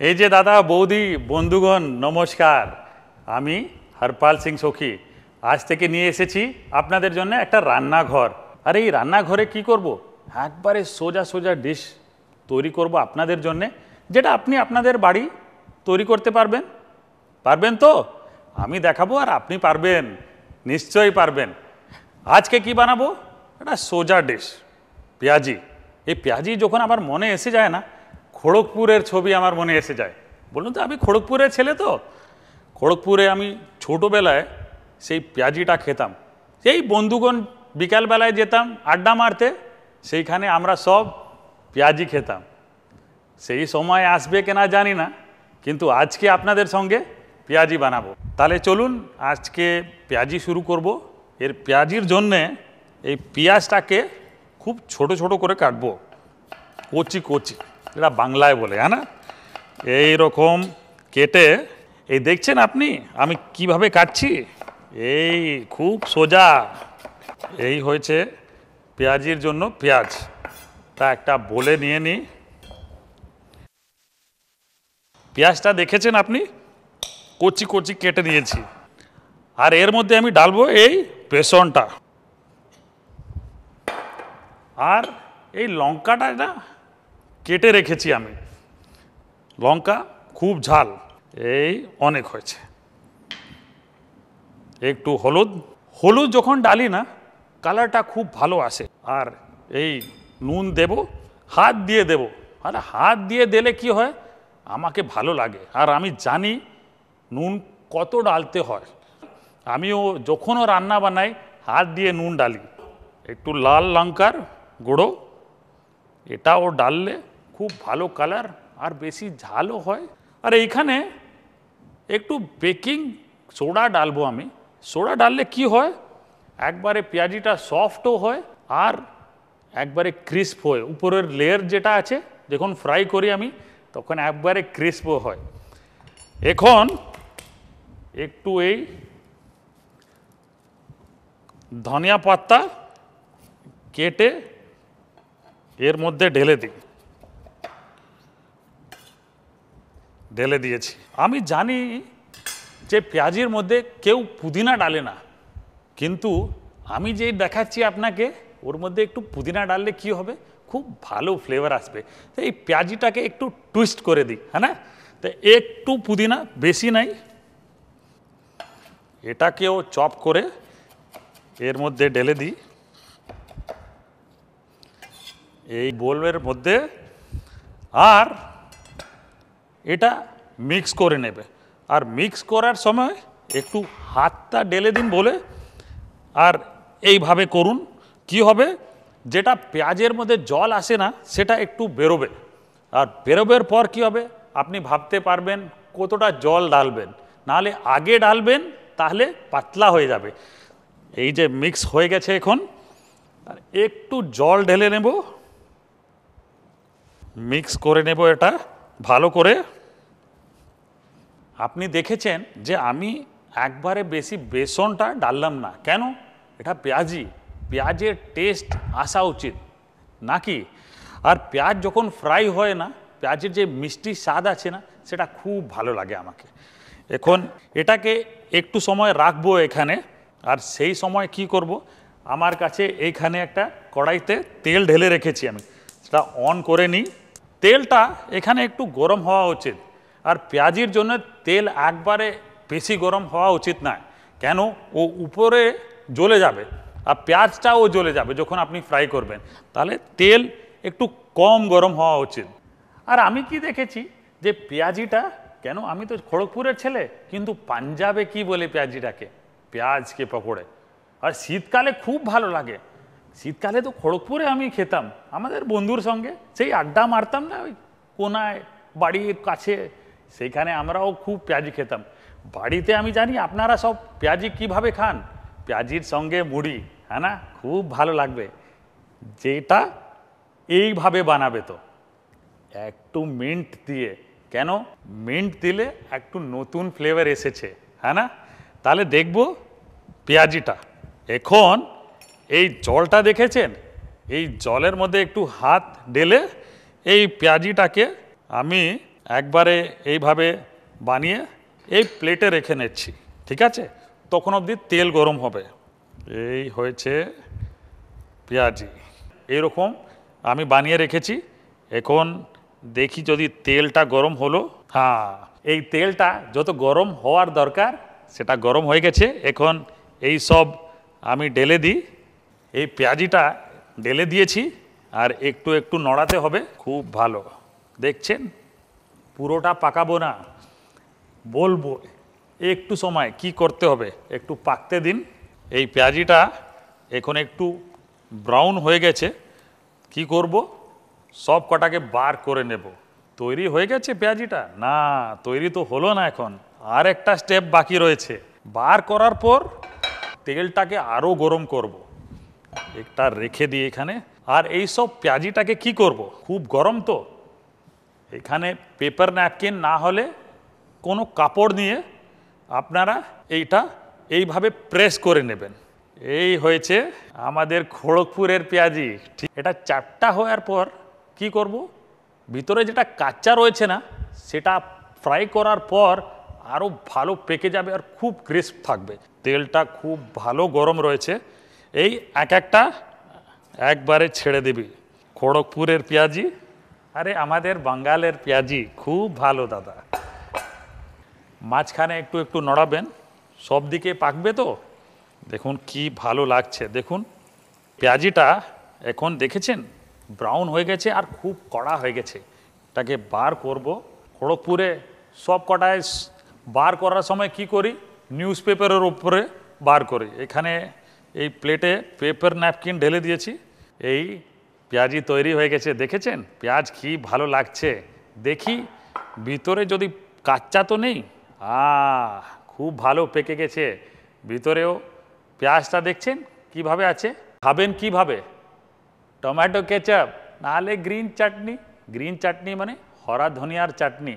এই যে দাদা বৌদি বন্ধুগণ নমস্কার, আমি হরপাল সিং সখী আজ থেকে নিয়ে এসেছি আপনাদের জন্য একটা রান্নাঘর। আর এই রান্নাঘরে কি করব, একবারে সোজা সোজা ডিশ তৈরি করব আপনাদের জন্য, যেটা আপনি আপনাদের বাড়ি তৈরি করতে পারবেন। পারবেন তো? আমি দেখাবো আর আপনি পারবেন, নিশ্চয়ই পারবেন। আজকে কি বানাবো, একটা সোজা ডিশ, পেঁয়াজি। এই পেঁয়াজি যখন আমার মনে এসে যায় না, খড়গপুরের ছবি আমার মনে এসে যায়। বলুন তো, আমি খড়গপুরের ছেলে তো। খড়গপুরে আমি ছোটোবেলায় সেই পেঁয়াজিটা খেতাম। সেই বন্ধুগণ বিকালবেলায় যেতাম আড্ডা মারতে, সেইখানে আমরা সব পেঁয়াজি খেতাম। সেই সময় আসবে কিনা জানি না, কিন্তু আজকে আপনাদের সঙ্গে পেঁয়াজি বানাবো। তাহলে চলুন আজকে পেঁয়াজি শুরু করব। এর পেঁয়াজির জন্যে এই পেঁয়াজটাকে খুব ছোট ছোট করে কাটবো, কচি কচি, এটা বাংলায় বলে, হ্যাঁ না? এই রকম কেটে, এই দেখছেন আপনি আমি কিভাবে কাটছি, এই খুব সোজা। এই হয়েছে পেঁয়াজির জন্য পেঁয়াজ। তা একটা বলে নিয়ে নিই। পেঁয়াজটা দেখেছেন আপনি, কচি কচি কেটে নিয়েছি। আর এর মধ্যে আমি ডালবো এই বেসনটা। আর এই লঙ্কাটা না কেটে রেখেছি আমি, লঙ্কা খুব ঝাল, এই অনেক হয়েছে। একটু হলুদ, হলুদ যখন ডালি না কালারটা খুব ভালো আসে। আর এই নুন দেব, হাত দিয়ে দেব। আর হাত দিয়ে দিলে কি হয়, আমাকে ভালো লাগে আর আমি জানি নুন কত ডালতে হয়। আমিও যখনও রান্না বানাই হাত দিয়ে নুন ডালি। একটু লাল লঙ্কার গুঁড়ো, এটাও ডাললে খুব ভালো কালার আর বেশি ঝালও হয়। আর এইখানে একটু বেকিং সোডা ডালবো আমি। সোডা ডাললে কি হয়, একবারে পেঁয়াজিটা সফটও হয় আর একবারে ক্রিস্প হয়। উপরের লেয়ার যেটা আছে, যখন ফ্রাই করি আমি তখন একবারে ক্রিস্পও হয়। এখন একটু এই ধনিয়া পাতা কেটে এর মধ্যে ঢেলে দিই, ঢেলে দিয়েছি। আমি জানি যে পেঁয়াজির মধ্যে কেউ পুদিনা ডালে না, কিন্তু আমি যে দেখাচ্ছি আপনাকে ওর মধ্যে একটু পুদিনা ডাললে কি হবে, খুব ভালো ফ্লেভার আসবে। তো এই পেঁয়াজিটাকে একটু টুইস্ট করে দিই, হ্যাঁ না? তো একটু পুদিনা, বেশি নাই, এটাকেও চপ করে এর মধ্যে ঢেলে দিই, এই বোলের মধ্যে। আর এটা মিক্স করে নেবে। আর মিক্স করার সময় একটু হাতটা ঢেলে দিন বলে, আর এইভাবে করুন। কি হবে, যেটা পেঁয়াজের মধ্যে জল আসে না সেটা একটু বেরোবে। আর বেরোবার পর কি হবে, আপনি ভাবতে পারবেন কতটা জল ডালবেন। নাহলে আগে ডালবেন, তাহলে পাতলা হয়ে যাবে। এই যে মিক্স হয়ে গেছে এখন, আর একটু জল ঢেলে নেব, মিক্স করে নেব এটা ভালো করে। আপনি দেখেছেন যে আমি একবারে বেশি বেসনটা ডাললাম না, কেন? এটা পেঁয়াজি, পেঁয়াজের টেস্ট আসা উচিত নাকি? আর পেঁয়াজ যখন ফ্রাই হয় না, পেঁয়াজের যে মিষ্টি স্বাদ আছে না, সেটা খুব ভালো লাগে আমাকে। এখন এটাকে একটু সময় রাখবো এখানে। আর সেই সময় কি করব, আমার কাছে এইখানে একটা কড়াইতে তেল ঢেলে রেখেছি আমি, সেটা অন করে নিই। তেলটা এখানে একটু গরম হওয়া উচিত। আর পেঁয়াজির জন্য তেল একবারে বেশি গরম হওয়া উচিত না, কেন? ও উপরে জ্বলে যাবে আর পেঁয়াজটাও জ্বলে যাবে যখন আপনি ফ্রাই করবেন। তাহলে তেল একটু কম গরম হওয়া উচিত। আর আমি কি দেখেছি যে পেঁয়াজিটা, কেন আমি তো খড়গপুরের ছেলে, কিন্তু পাঞ্জাবে কি বলে পেঁয়াজিটাকে, পেঁয়াজকে পকোড়ে। আর শীতকালে খুব ভালো লাগে। শীতকালে তো খড়গপুরে আমি খেতাম আমাদের বন্ধুর সঙ্গে, সেই আড্ডা মারতাম না ওই কোনায় বাড়ির কাছে, সেইখানে আমরাও খুব পেঁয়াজি খেতাম। বাড়িতে আমি জানি আপনারা সব পেঁয়াজি কিভাবে খান, পেঁয়াজির সঙ্গে মুড়ি, হ্যাঁ না? খুব ভালো লাগবে। যেটা এইভাবে বানাবে তো একটু মিন্ট দিয়ে, কেন? মিন্ট দিলে একটু নতুন ফ্লেভার এসেছে, হ্যাঁ না? তাহলে দেখব পেঁয়াজিটা। এখন এই জলটা দেখেছেন, এই জলের মধ্যে একটু হাত ঢেলে এই পেঁয়াজিটাকে আমি একবারে এইভাবে বানিয়ে এই প্লেটে রেখে নিচ্ছি, ঠিক আছে? তখন অবধি তেল গরম হবে। এই হয়েছে পেঁয়াজি, এরকম আমি বানিয়ে রেখেছি। এখন দেখি যদি তেলটা গরম হলো। হ্যাঁ, এই তেলটা যত গরম হওয়ার দরকার সেটা গরম হয়ে গেছে। এখন এই সব আমি ঢেলে দিই। এই পেঁয়াজিটা ঢেলে দিয়েছি, আর একটু একটু নড়াতে হবে। খুব ভালো, দেখছেন? পুরোটা পাকাবো না, বলবো একটু সময় কি করতে হবে, একটু পাকতে দিন। এই পেঁয়াজিটা এখন একটু ব্রাউন হয়ে গেছে। কি করব, সব কটাকে বার করে নেব। তৈরি হয়ে গেছে পেঁয়াজিটা? না, তৈরি তো হলো না, এখন আর একটা স্টেপ বাকি রয়েছে। বার করার পর তেলটাকে আরও গরম করব। একটা রেখে দিই এখানে। আর এই সব পেঁয়াজিটাকে কি করব, খুব গরম তো, এখানে পেপার ন্যাপকিন না হলে কোনো কাপড় নিয়ে আপনারা এইটা এইভাবে প্রেস করে নেবেন। এই হয়েছে আমাদের খড়গপুরের পেঁয়াজি। ঠিক, এটা চ্যাপ্টা হওয়ার পর কি করব, ভিতরে যেটা কাঁচা রয়েছে না, সেটা ফ্রাই করার পর আরও ভালো পেকে যাবে আর খুব ক্রিস্প থাকবে। তেলটা খুব ভালো গরম রয়েছে। এই এক একটা একবারে ছেড়ে দিবি। খড়গপুরের পেঁয়াজি, আরে আমাদের বাঙ্গালের পেঁয়াজি খুব ভালো দাদা। মাঝখানে একটু একটু নড়াবেন, সব দিকে পাকবে তো। দেখুন কি ভালো লাগছে। দেখুন পেঁয়াজিটা এখন দেখেছেন ব্রাউন হয়ে গেছে আর খুব কড়া হয়ে গেছে। এটাকে বার করব। খড়গপুরে সব কটায় বার করার সময় কি করি, নিউজ পেপারের উপরে বার করি। এখানে এই প্লেটে পেপার ন্যাপকিন ঢেলে দিয়েছি। এই পেঁয়াজি তৈরি হয়ে গেছে, দেখেছেন? পেঁয়াজ কি ভালো লাগছে। দেখি ভিতরে যদি কাঁচা তো নেই, খুব ভালো পেকে গেছে। ভিতরেও পেঁয়াজটা দেখছেন কিভাবে আছে। খাবেন কিভাবে, টমেটো কেচাপ নাহলে গ্রিন চাটনি। গ্রিন চাটনি মানে হরা ধনিয়ার চাটনি।